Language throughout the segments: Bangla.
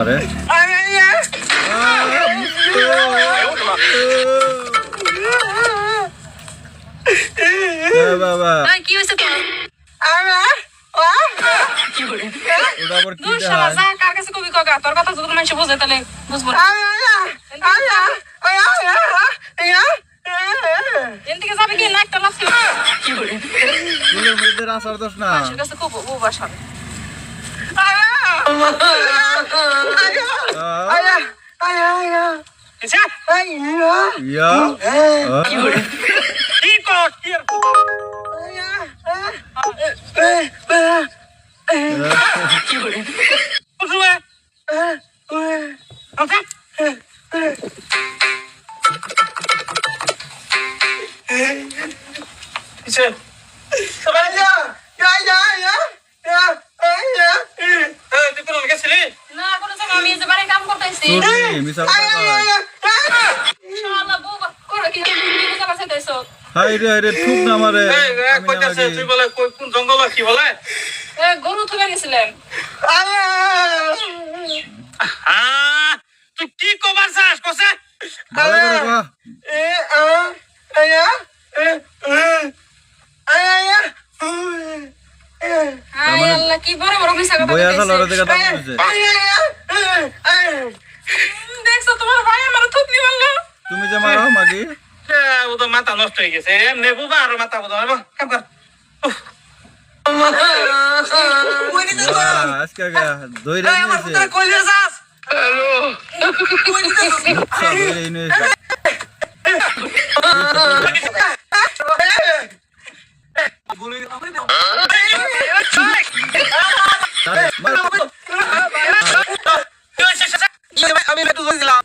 আরে বাবা কি হয়েছে তোর? ওটা আবার কি দূর দেয়? শালা, যা, কার কাছে কবি কগা? তোর কথা যদি মানুষ বোঝে তাহলে বুঝবো না। এখান থেকে যাবে কি? না একটা লাফি। ফুলের মধ্যে আসার দোষ না। মানুষের কাছে খুব বাসা। ইয়া না, কোনো সময় আমি এই যে বাড়ির কাম করতেছি। চুরি মিছা কথা কয়। শালা, বউ করে কি বুঝা পারছে তাইছো? হাই রে ঠুক না মারে গরু থুবে গেছিলেন। তুই কি কবার চাস কসে ভালো করে কহ। হায় আল্লাহ, কি বড় বড় মিছা কথা বইয়া খাল ওরা কইতেছে। দেখা দাম হইছে। দেখছো তোমার ভাই আমার থুতনি মারলো। তুমি যে মারো মাগি ও তো মাথা নষ্ট হয়ে গেছে নেবু বা আর মাথা বোধ কাম কর আজকে দইরে নিয়েছে কইলে যাস দইরে নিয়েছে আমি বেতু দিলাম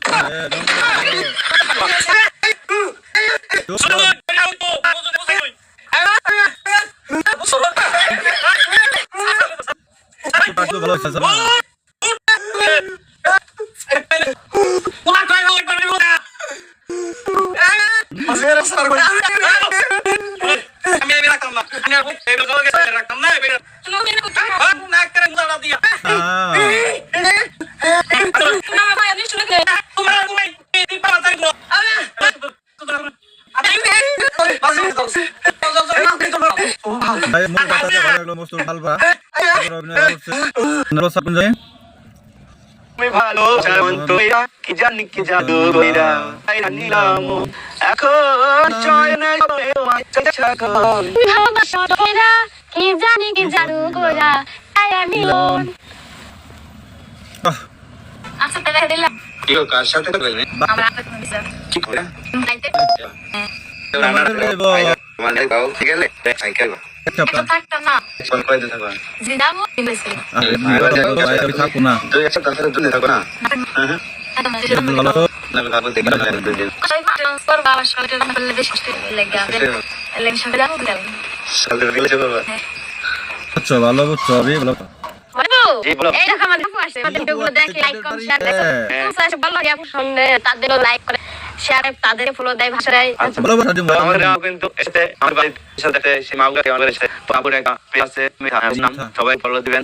তোমার ভাই নিশ্চয় কে? ভাই মোর কথাতে ভালো লাগলো মস্ত ভালবা অভিনয় করছে নরো সাকুন যায় আমি ভালো তুইরা কি জানি কি জাদু কইরা আইরা নিলাম এখন চয়না ছাগল ভালোবাসা তোরা কি জানি কি জাদু কইরা আয়া মিলন। আচ্ছা তাহলে দিলাম ইও কার সাথে কইলে আমরা আপনি দিছেন কি করে তাইতে মানে গাও ঠিক আছে সাইকেল এটা থাকতাম না ফোন করে দিতে পারো জিদামু দিবেছি আরে থাকো না তুই একটা তাহলে তুমি থাকো না ভালো না বাবু দেখে না দুদিন ট্রান্সফার বাবা শর্টের মধ্যে বেশ কষ্ট লাগে লেন সঙ্গে যাবো দিলাম সাথে গেলে চলো বুঝছো ভালো বুঝছো আমি ভালো বাবু জি বলো এই দেখো আমাদের আপু আসছে আমাদের ভিডিওগুলো দেখে লাইক কম শেয়ার দেয় তো ভালো লাগে আপু শুনলে তাদেরও লাইক করে শেয়ার তাদের ফলো দেয় ভাষায়। ভালো ভালো দিন আমার গাঁও কিন্তু এসে আমার বাড়ির সাথে সীমাগুলো আমাদের এসে বাবুর একটা আছে সবাই ফলো দিবেন।